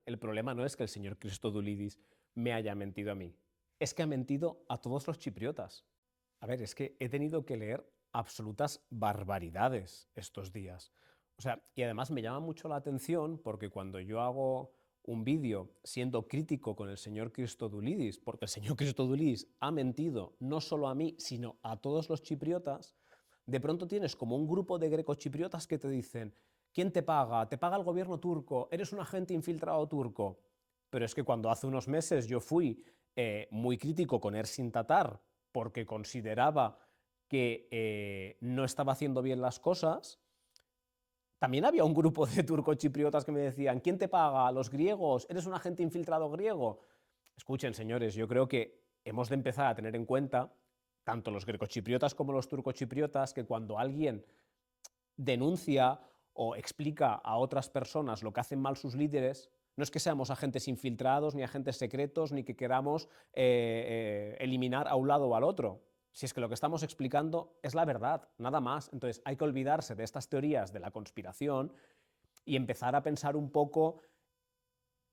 el problema no es que el señor Christodoulidis me haya mentido a mí, es que ha mentido a todos los chipriotas. A ver, es que he tenido que leer absolutas barbaridades estos días. O sea, y además me llama mucho la atención porque cuando yo hago un vídeo siendo crítico con el señor Christodoulidis, porque el señor Christodoulidis ha mentido no solo a mí, sino a todos los chipriotas, de pronto tienes como un grupo de grecochipriotas que te dicen: ¿quién te paga? ¿Te paga el gobierno turco? ¿Eres un agente infiltrado turco? Pero es que cuando hace unos meses yo fui muy crítico con Ersin Tatar porque consideraba que no estaba haciendo bien las cosas, también había un grupo de turcochipriotas que me decían: ¿quién te paga? ¿Los griegos? ¿Eres un agente infiltrado griego? Escuchen, señores, yo creo que hemos de empezar a tener en cuenta, tanto los grecochipriotas como los turcochipriotas, que cuando alguien denuncia o explica a otras personas lo que hacen mal sus líderes, no es que seamos agentes infiltrados, ni agentes secretos, ni que queramos eliminar a un lado o al otro. Si es que lo que estamos explicando es la verdad, nada más. Entonces hay que olvidarse de estas teorías de la conspiración y empezar a pensar un poco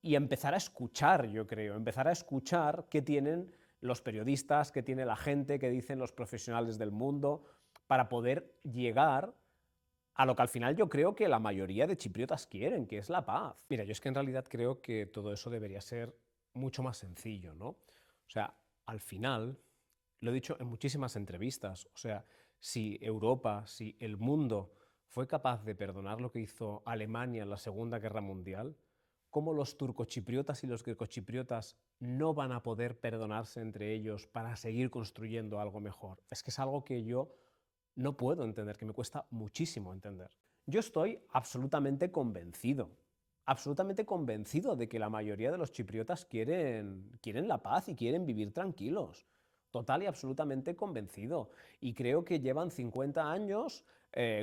y empezar a escuchar, yo creo, empezar a escuchar qué tienen los periodistas, qué tiene la gente, qué dicen los profesionales del mundo, para poder llegar a lo que al final yo creo que la mayoría de chipriotas quieren, que es la paz. Mira, yo es que en realidad creo que todo eso debería ser mucho más sencillo, ¿no? O sea, al final, lo he dicho en muchísimas entrevistas, o sea, si Europa, si el mundo fue capaz de perdonar lo que hizo Alemania en la Segunda Guerra Mundial, ¿cómo los turcochipriotas y los grecochipriotas no van a poder perdonarse entre ellos para seguir construyendo algo mejor? Es que es algo que yo no puedo entender, que me cuesta muchísimo entender. Yo estoy absolutamente convencido de que la mayoría de los chipriotas quieren la paz y quieren vivir tranquilos. Total y absolutamente convencido. Y creo que llevan 50 años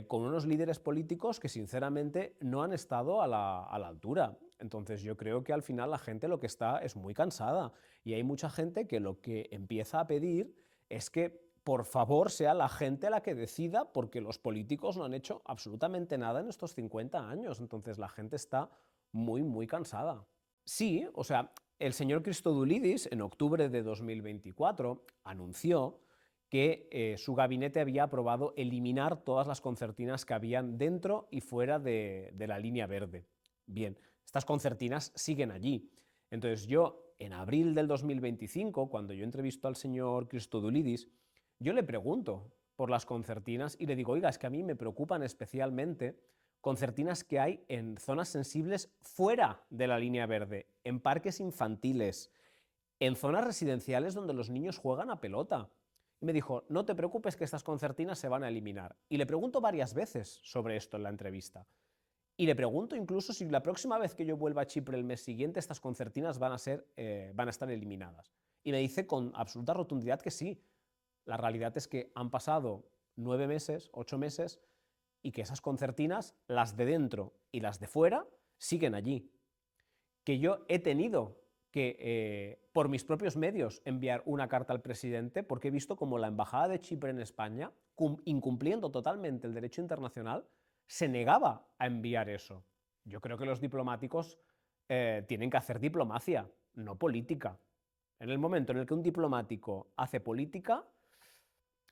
con unos líderes políticos que sinceramente no han estado a la altura. Entonces yo creo que al final la gente lo que está es muy cansada y hay mucha gente que lo que empieza a pedir es que por favor sea la gente la que decida, porque los políticos no han hecho absolutamente nada en estos 50 años. Entonces la gente está muy, muy cansada. Sí, o sea, el señor Christodoulidis en octubre de 2024 anunció que su gabinete había aprobado eliminar todas las concertinas que habían dentro y fuera de la línea verde. Bien, estas concertinas siguen allí. Entonces yo, en abril del 2025, cuando yo entrevisto al señor Christodoulidis, yo le pregunto por las concertinas y le digo: oiga, es que a mí me preocupan especialmente concertinas que hay en zonas sensibles fuera de la línea verde, en parques infantiles, en zonas residenciales donde los niños juegan a pelota. Y me dijo: no te preocupes, que estas concertinas se van a eliminar. Y le pregunto varias veces sobre esto en la entrevista. Y le pregunto incluso si la próxima vez que yo vuelva a Chipre el mes siguiente estas concertinas van a estar eliminadas. Y me dice con absoluta rotundidad que sí. La realidad es que han pasado 9 meses, 8 meses, y que esas concertinas, las de dentro y las de fuera, siguen allí. Que yo he tenido que, por mis propios medios, enviar una carta al presidente porque he visto como la Embajada de Chipre en España, incumpliendo totalmente el derecho internacional, se negaba a enviar eso. Yo creo que los diplomáticos tienen que hacer diplomacia, no política. En el momento en el que un diplomático hace política,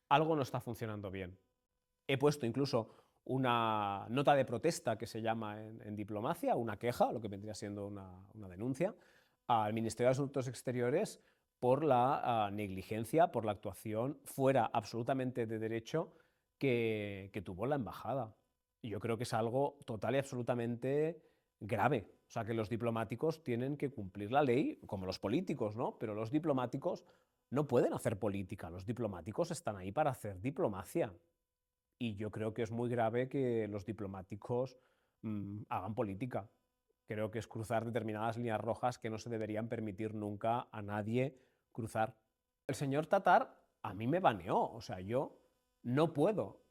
algo no está funcionando bien. He puesto incluso una nota de protesta que se llama en diplomacia, una queja, lo que vendría siendo una denuncia, al Ministerio de Asuntos Exteriores por la negligencia, por la actuación fuera absolutamente de derecho que tuvo la embajada. Y yo creo que es algo total y absolutamente grave. O sea, que los diplomáticos tienen que cumplir la ley, como los políticos, ¿no? Pero los diplomáticos no pueden hacer política, los diplomáticos están ahí para hacer diplomacia. Y yo creo que es muy grave que los diplomáticos hagan política. Creo que es cruzar determinadas líneas rojas que no se deberían permitir nunca a nadie cruzar. El señor Tatar a mí me baneó, o sea, yo no puedo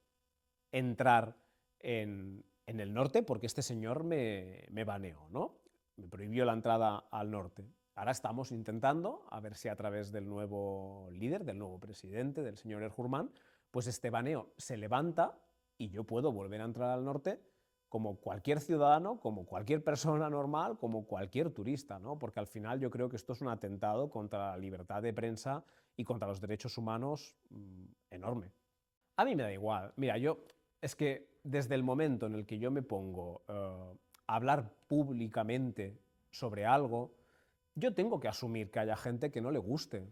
entrar en el norte porque este señor me baneó, ¿no? Me prohibió la entrada al norte. Ahora estamos intentando, a ver si a través del nuevo líder, del nuevo presidente, del señor Erjurman, pues este baneo se levanta y yo puedo volver a entrar al norte como cualquier ciudadano, como cualquier persona normal, como cualquier turista, ¿no? Porque al final yo creo que esto es un atentado contra la libertad de prensa y contra los derechos humanos enorme. A mí me da igual. Mira, es que desde el momento en el que yo me pongo a hablar públicamente sobre algo, yo tengo que asumir que haya gente que no le guste.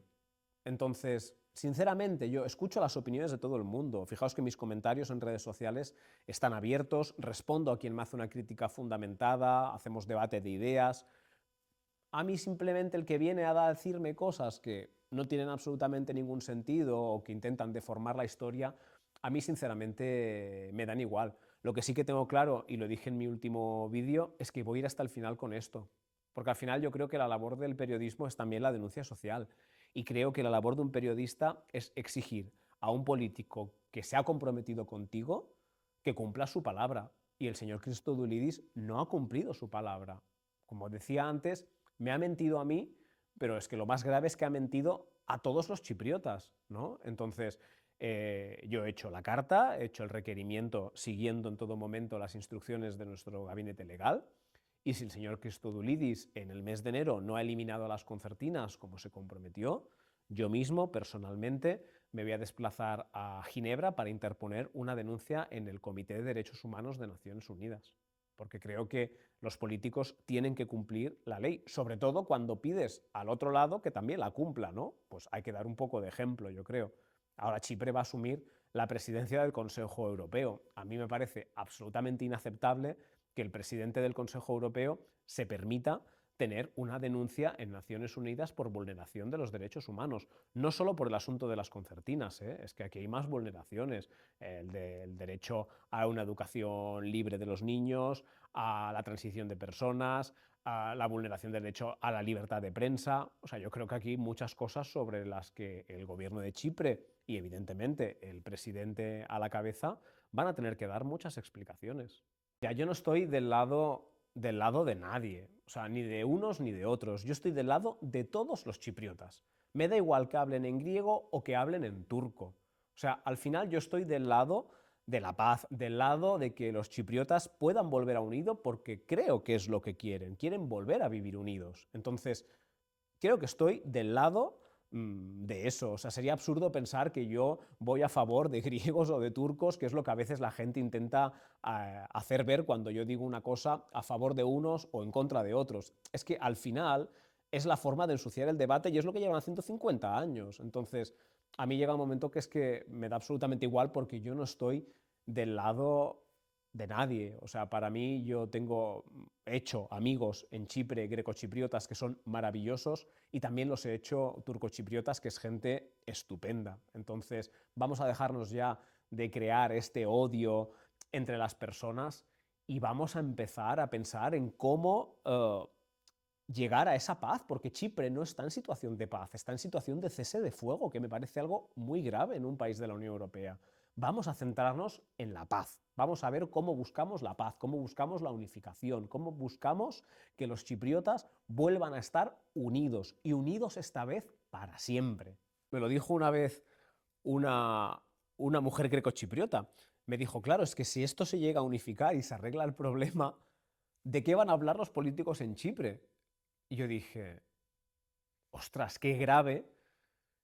Entonces, sinceramente, yo escucho las opiniones de todo el mundo. Fijaos que mis comentarios en redes sociales están abiertos, respondo a quien me hace una crítica fundamentada, hacemos debate de ideas. A mí simplemente el que viene a decirme cosas que no tienen absolutamente ningún sentido o que intentan deformar la historia, a mí sinceramente me dan igual. Lo que sí que tengo claro, y lo dije en mi último vídeo, es que voy a ir hasta el final con esto. Porque al final yo creo que la labor del periodismo es también la denuncia social. Y creo que la labor de un periodista es exigir a un político que se ha comprometido contigo que cumpla su palabra. Y el señor Christodoulidis no ha cumplido su palabra. Como decía antes, me ha mentido a mí, pero es que lo más grave es que ha mentido a todos los chipriotas, ¿no? Entonces, yo he hecho la carta, he hecho el requerimiento siguiendo en todo momento las instrucciones de nuestro gabinete legal, y si el señor Christodoulidis en el mes de enero no ha eliminado las concertinas como se comprometió, yo mismo, personalmente, me voy a desplazar a Ginebra para interponer una denuncia en el Comité de Derechos Humanos de Naciones Unidas, porque creo que los políticos tienen que cumplir la ley, sobre todo cuando pides al otro lado que también la cumpla, ¿no? Pues hay que dar un poco de ejemplo, yo creo. Ahora Chipre va a asumir la presidencia del Consejo Europeo. A mí me parece absolutamente inaceptable que el presidente del Consejo Europeo se permita tener una denuncia en Naciones Unidas por vulneración de los derechos humanos. No solo por el asunto de las concertinas, es que aquí hay más vulneraciones. El del derecho a una educación libre de los niños, a la transición de personas, a la vulneración del derecho a la libertad de prensa. O sea, yo creo que aquí hay muchas cosas sobre las que el gobierno de Chipre y evidentemente el presidente a la cabeza van a tener que dar muchas explicaciones. Ya, yo no estoy del lado de nadie, o sea, ni de unos ni de otros. Yo estoy del lado de todos los chipriotas. Me da igual que hablen en griego o que hablen en turco. O sea, al final yo estoy del lado de la paz, del lado de que los chipriotas puedan volver a unido porque creo que es lo que quieren. Quieren volver a vivir unidos. Entonces, creo que estoy del lado de eso. O sea, sería absurdo pensar que yo voy a favor de griegos o de turcos, que es lo que a veces la gente intenta hacer ver cuando yo digo una cosa a favor de unos o en contra de otros. Es que al final es la forma de ensuciar el debate y es lo que llevan haciendo 50 años. Entonces, a mí llega un momento que es que me da absolutamente igual porque yo no estoy del lado de nadie. O sea, para mí yo tengo hecho amigos en Chipre grecochipriotas que son maravillosos y también los he hecho turcochipriotas, que es gente estupenda. Entonces, vamos a dejarnos ya de crear este odio entre las personas y vamos a empezar a pensar en cómo llegar a esa paz, porque Chipre no está en situación de paz, está en situación de cese de fuego, que me parece algo muy grave en un país de la Unión Europea. Vamos a centrarnos en la paz. Vamos a ver cómo buscamos la paz, cómo buscamos la unificación, cómo buscamos que los chipriotas vuelvan a estar unidos y unidos esta vez para siempre. Me lo dijo una vez una mujer grecochipriota. Me dijo, claro, es que si esto se llega a unificar y se arregla el problema, ¿de qué van a hablar los políticos en Chipre? Y yo dije, ostras, qué grave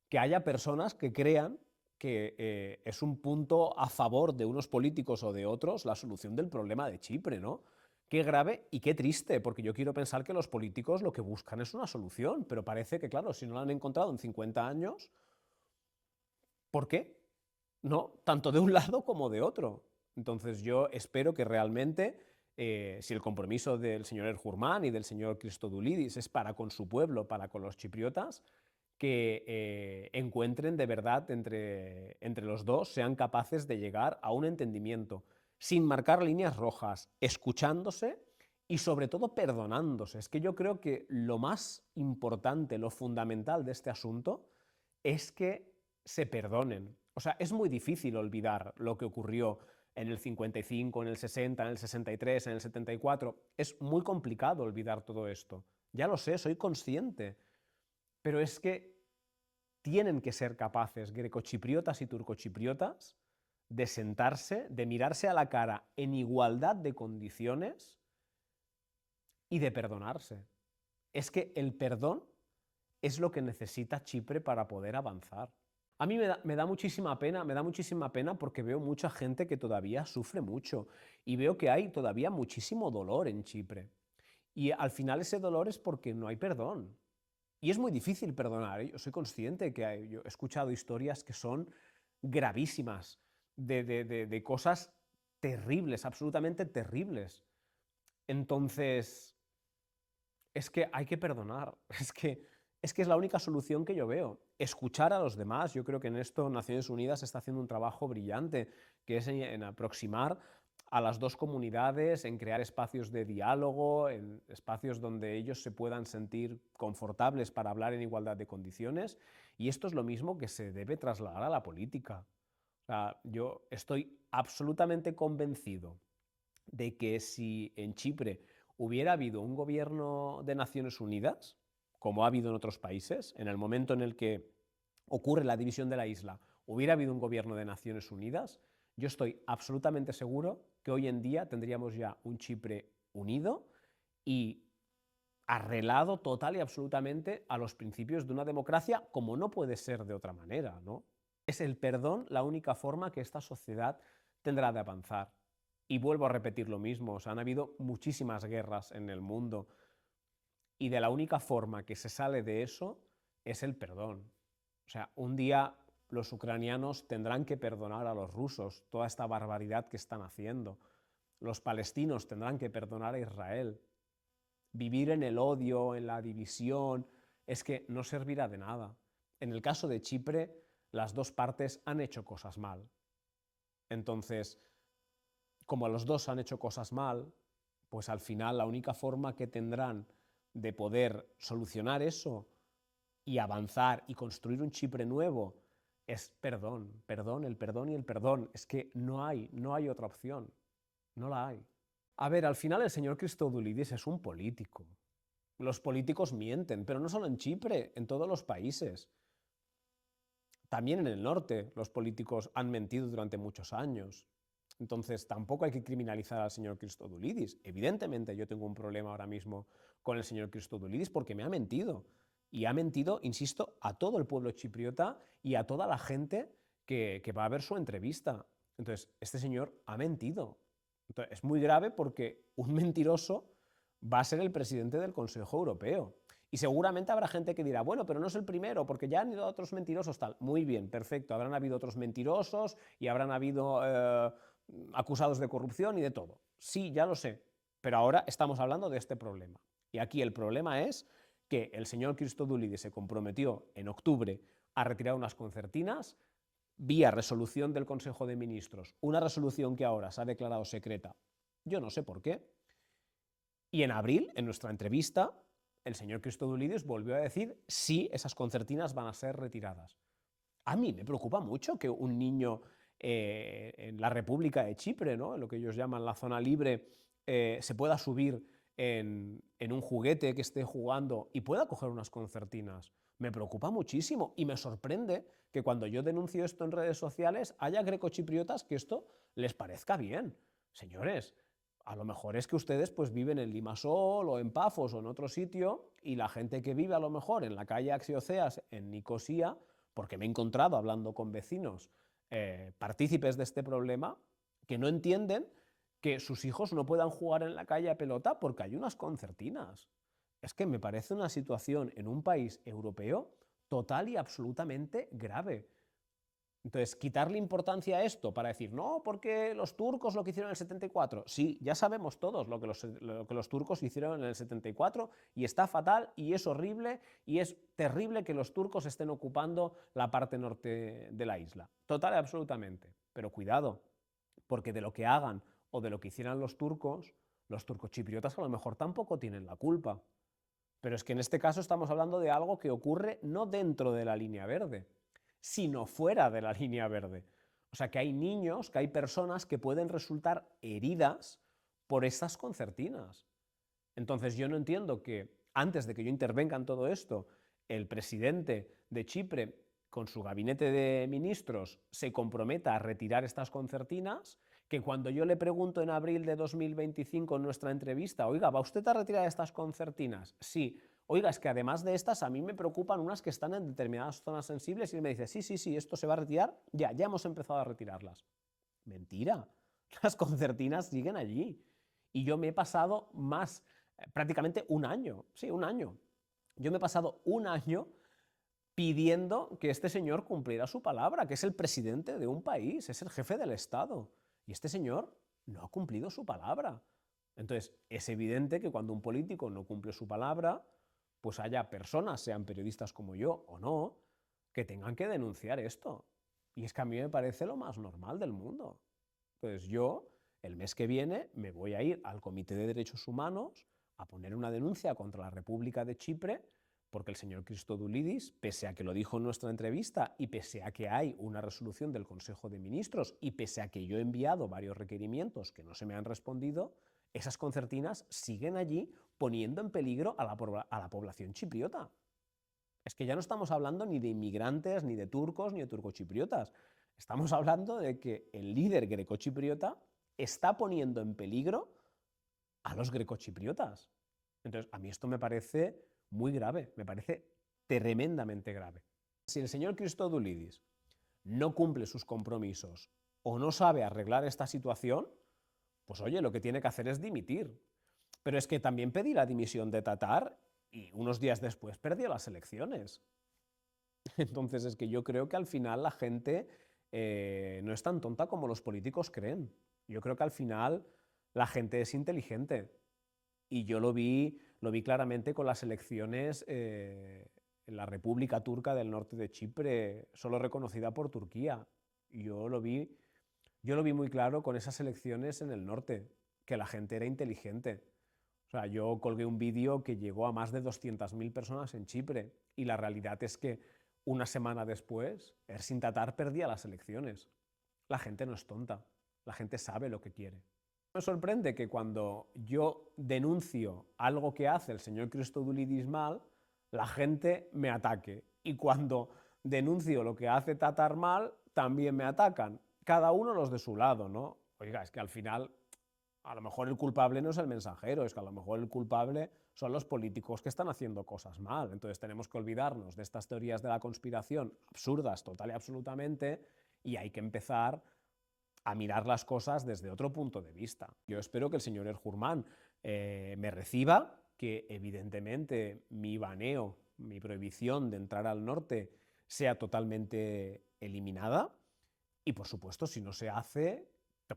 que haya personas que crean que es un punto a favor de unos políticos o de otros la solución del problema de Chipre, ¿no? Qué grave y qué triste, porque yo quiero pensar que los políticos lo que buscan es una solución, pero parece que, claro, si no la han encontrado en 50 años, ¿por qué? ¿No? Tanto de un lado como de otro. Entonces yo espero que realmente, si el compromiso del señor Erjurman y del señor Christodoulidis es para con su pueblo, para con los chipriotas, que encuentren de verdad entre los dos, sean capaces de llegar a un entendimiento, sin marcar líneas rojas, escuchándose y sobre todo perdonándose. Es que yo creo que lo más importante, lo fundamental de este asunto es que se perdonen. O sea, es muy difícil olvidar lo que ocurrió en el 55, en el 60, en el 63, en el 74. Es muy complicado olvidar todo esto. Ya lo sé, soy consciente. Pero es que tienen que ser capaces, grecochipriotas y turcochipriotas, de sentarse, de mirarse a la cara en igualdad de condiciones y de perdonarse. Es que el perdón es lo que necesita Chipre para poder avanzar. A mí me da muchísima pena porque veo mucha gente que todavía sufre mucho y veo que hay todavía muchísimo dolor en Chipre. Y al final ese dolor es porque no hay perdón. Y es muy difícil perdonar, ¿eh? Yo soy consciente que yo he escuchado historias que son gravísimas, de cosas terribles, absolutamente terribles. Entonces, es que hay que perdonar, es que es la única solución que yo veo. Escuchar a los demás, yo creo que en esto Naciones Unidas está haciendo un trabajo brillante, que es en aproximar a las dos comunidades, en crear espacios de diálogo, en espacios donde ellos se puedan sentir confortables para hablar en igualdad de condiciones, y esto es lo mismo que se debe trasladar a la política. O sea, yo estoy absolutamente convencido de que si en Chipre hubiera habido un gobierno de Naciones Unidas, como ha habido en otros países, en el momento en el que ocurre la división de la isla, hubiera habido un gobierno de Naciones Unidas, yo estoy absolutamente seguro que hoy en día tendríamos ya un Chipre unido y arreglado total y absolutamente a los principios de una democracia, como no puede ser de otra manera, ¿no? Es el perdón la única forma que esta sociedad tendrá de avanzar. Y vuelvo a repetir lo mismo, o sea, han habido muchísimas guerras en el mundo y de la única forma que se sale de eso es el perdón. O sea, un día los ucranianos tendrán que perdonar a los rusos toda esta barbaridad que están haciendo. Los palestinos tendrán que perdonar a Israel. Vivir en el odio, en la división, es que no servirá de nada. En el caso de Chipre, las dos partes han hecho cosas mal. Entonces, como los dos han hecho cosas mal, pues al final la única forma que tendrán de poder solucionar eso y avanzar y construir un Chipre nuevo es perdón, perdón, el perdón y el perdón. Es que no hay otra opción, no la hay. A ver, al final el señor Christodoulidis es un político. Los políticos mienten, pero no solo en Chipre, en todos los países. También en el norte los políticos han mentido durante muchos años. Entonces tampoco hay que criminalizar al señor Christodoulidis. Evidentemente yo tengo un problema ahora mismo con el señor Christodoulidis porque me ha mentido. Y ha mentido, insisto, a todo el pueblo chipriota y a toda la gente que va a ver su entrevista. Entonces, este señor ha mentido. Entonces, es muy grave porque un mentiroso va a ser el presidente del Consejo Europeo. Y seguramente habrá gente que dirá, bueno, pero no es el primero, porque ya han ido otros mentirosos, tal. Muy bien, perfecto, habrán habido otros mentirosos y habrán habido acusados de corrupción y de todo. Sí, ya lo sé, pero ahora estamos hablando de este problema. Y aquí el problema es que el señor Christodoulidis se comprometió en octubre a retirar unas concertinas vía resolución del Consejo de Ministros, una resolución que ahora se ha declarado secreta, yo no sé por qué. Y en abril, en nuestra entrevista, el señor Christodoulidis volvió a decir sí, esas concertinas van a ser retiradas. A mí me preocupa mucho que un niño en la República de Chipre, ¿no?, en lo que ellos llaman la zona libre, se pueda subir en un juguete que esté jugando y pueda coger unas concertinas. Me preocupa muchísimo y me sorprende que cuando yo denuncio esto en redes sociales haya grecochipriotas que esto les parezca bien. Señores, a lo mejor es que ustedes pues viven en Limassol o en Pafos o en otro sitio y la gente que vive a lo mejor en la calle Axioceas en Nicosia, porque me he encontrado hablando con vecinos partícipes de este problema, que no entienden que sus hijos no puedan jugar en la calle a pelota porque hay unas concertinas. Es que me parece una situación en un país europeo total y absolutamente grave. Entonces, quitarle importancia a esto para decir, no, porque los turcos lo que hicieron en el 74. Sí, ya sabemos todos lo que los turcos hicieron en el 74 y está fatal y es horrible y es terrible que los turcos estén ocupando la parte norte de la isla. Total y absolutamente. Pero cuidado, porque de lo que hagan o de lo que hicieran los turcochipriotas a lo mejor tampoco tienen la culpa. Pero es que en este caso estamos hablando de algo que ocurre no dentro de la línea verde, sino fuera de la línea verde. O sea, que hay niños, que hay personas que pueden resultar heridas por estas concertinas. Entonces yo no entiendo que antes de que yo intervenga en todo esto, el presidente de Chipre con su gabinete de ministros se comprometa a retirar estas concertinas, que cuando yo le pregunto en abril de 2025 en nuestra entrevista, oiga, ¿va usted a retirar estas concertinas? Sí. Oiga, es que además de estas a mí me preocupan unas que están en determinadas zonas sensibles, y él me dice, sí, esto se va a retirar, ya hemos empezado a retirarlas. Mentira, las concertinas siguen allí. Y yo me he pasado prácticamente un año, sí, un año. Yo me he pasado un año pidiendo que este señor cumpliera su palabra, que es el presidente de un país, es el jefe del Estado. Y este señor no ha cumplido su palabra. Entonces, es evidente que cuando un político no cumple su palabra, pues haya personas, sean periodistas como yo o no, que tengan que denunciar esto. Y es que a mí me parece lo más normal del mundo. Entonces yo, el mes que viene, me voy a ir al Comité de Derechos Humanos a poner una denuncia contra la República de Chipre, porque el señor Christodoulidis, pese a que lo dijo en nuestra entrevista y pese a que hay una resolución del Consejo de Ministros y pese a que yo he enviado varios requerimientos que no se me han respondido, esas concertinas siguen allí poniendo en peligro a la población chipriota. Es que ya no estamos hablando ni de inmigrantes, ni de turcos, ni de turcochipriotas. Estamos hablando de que el líder grecochipriota está poniendo en peligro a los grecochipriotas. Entonces, a mí esto me parece muy grave, me parece tremendamente grave. Si el señor Christodoulidis no cumple sus compromisos o no sabe arreglar esta situación, pues oye, lo que tiene que hacer es dimitir. Pero es que también pedí la dimisión de Tatar y unos días después perdió las elecciones. Entonces es que yo creo que al final la gente no es tan tonta como los políticos creen. Yo creo que al final la gente es inteligente. Y yo lo vi claramente con las elecciones en la República Turca del norte de Chipre, solo reconocida por Turquía. Yo lo vi muy claro con esas elecciones en el norte, que la gente era inteligente. O sea, yo colgué un vídeo que llegó a más de 200.000 personas en Chipre y la realidad es que una semana después Ersin Tatar perdía las elecciones. La gente no es tonta, la gente sabe lo que quiere. Me sorprende que cuando yo denuncio algo que hace el señor Christodoulidis mal, la gente me ataque. Y cuando denuncio lo que hace Tatar mal, también me atacan. Cada uno los de su lado, ¿no? Oiga, es que al final a lo mejor el culpable no es el mensajero, es que a lo mejor el culpable son los políticos que están haciendo cosas mal. Entonces tenemos que olvidarnos de estas teorías de la conspiración absurdas total y absolutamente y hay que empezar a mirar las cosas desde otro punto de vista. Yo espero que el señor Erjurman me reciba, que evidentemente mi baneo, mi prohibición de entrar al norte sea totalmente eliminada y por supuesto si no se hace,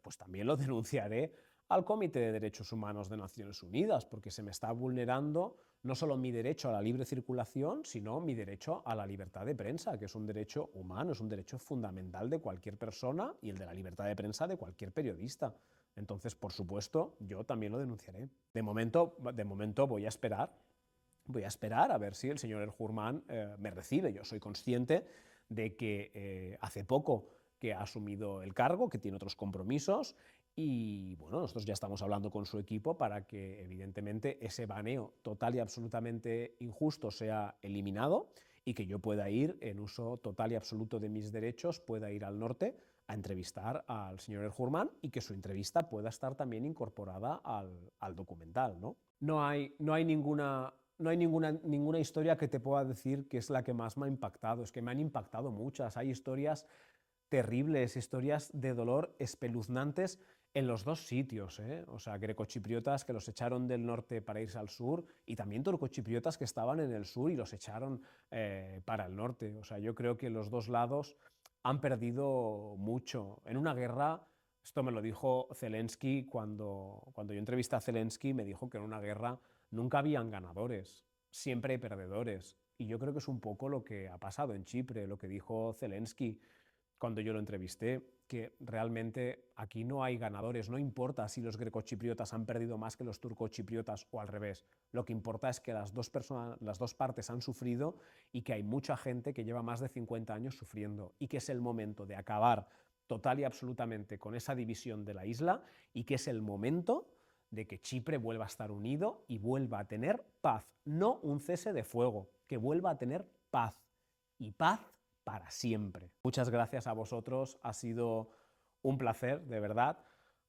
pues también lo denunciaré al Comité de Derechos Humanos de Naciones Unidas, porque se me está vulnerando no solo mi derecho a la libre circulación, sino mi derecho a la libertad de prensa, que es un derecho humano, es un derecho fundamental de cualquier persona y el de la libertad de prensa de cualquier periodista. Entonces, por supuesto, yo también lo denunciaré. De momento voy a esperar a ver si el señor Erjurman me recibe. Yo soy consciente de que hace poco que ha asumido el cargo, que tiene otros compromisos y bueno, nosotros ya estamos hablando con su equipo para que evidentemente ese baneo total y absolutamente injusto sea eliminado y que yo pueda ir en uso total y absoluto de mis derechos, pueda ir al norte a entrevistar al señor Erjurman y que su entrevista pueda estar también incorporada al documental, ¿no? No hay ninguna historia que te pueda decir que es la que más me ha impactado. Es que me han impactado muchas. Hay historias terribles, historias de dolor espeluznantes en los dos sitios, ¿eh? O sea, grecochipriotas que los echaron del norte para irse al sur y también turcochipriotas que estaban en el sur y los echaron para el norte. O sea, yo creo que los dos lados han perdido mucho. En una guerra, esto me lo dijo Zelensky cuando yo entrevisté a Zelensky, me dijo que en una guerra nunca habían ganadores, siempre hay perdedores. Y yo creo que es un poco lo que ha pasado en Chipre, lo que dijo Zelensky cuando yo lo entrevisté, que realmente aquí no hay ganadores, no importa si los grecochipriotas han perdido más que los turcochipriotas o al revés, lo que importa es que las dos partes han sufrido y que hay mucha gente que lleva más de 50 años sufriendo y que es el momento de acabar total y absolutamente con esa división de la isla y que es el momento de que Chipre vuelva a estar unido y vuelva a tener paz, no un cese de fuego, que vuelva a tener paz y paz para siempre. Muchas gracias a vosotros, ha sido un placer, de verdad.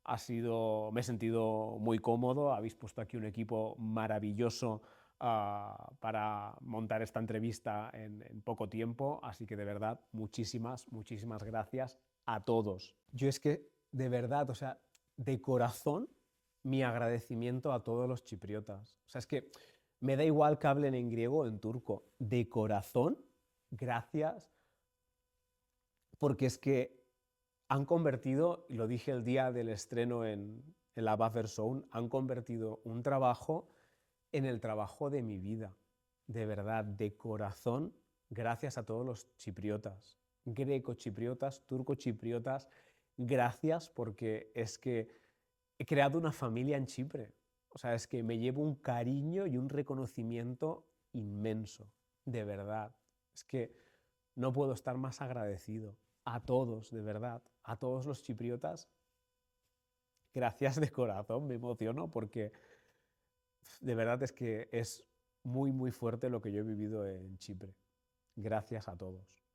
Me he sentido muy cómodo, habéis puesto aquí un equipo maravilloso para montar esta entrevista en poco tiempo, así que de verdad, muchísimas gracias a todos. Yo es que, de verdad, o sea, de corazón, mi agradecimiento a todos los chipriotas. O sea, es que me da igual que hablen en griego o en turco. De corazón, gracias, porque es que han convertido, y lo dije el día del estreno en la Buffer Zone, han convertido un trabajo en el trabajo de mi vida. De verdad, de corazón, gracias a todos los chipriotas, greco-chipriotas, turco-chipriotas, gracias porque es que he creado una familia en Chipre. O sea, es que me llevo un cariño y un reconocimiento inmenso, de verdad. Es que no puedo estar más agradecido a todos, de verdad, a todos los chipriotas. Gracias de corazón, me emociono porque de verdad es que es muy fuerte lo que yo he vivido en Chipre. Gracias a todos.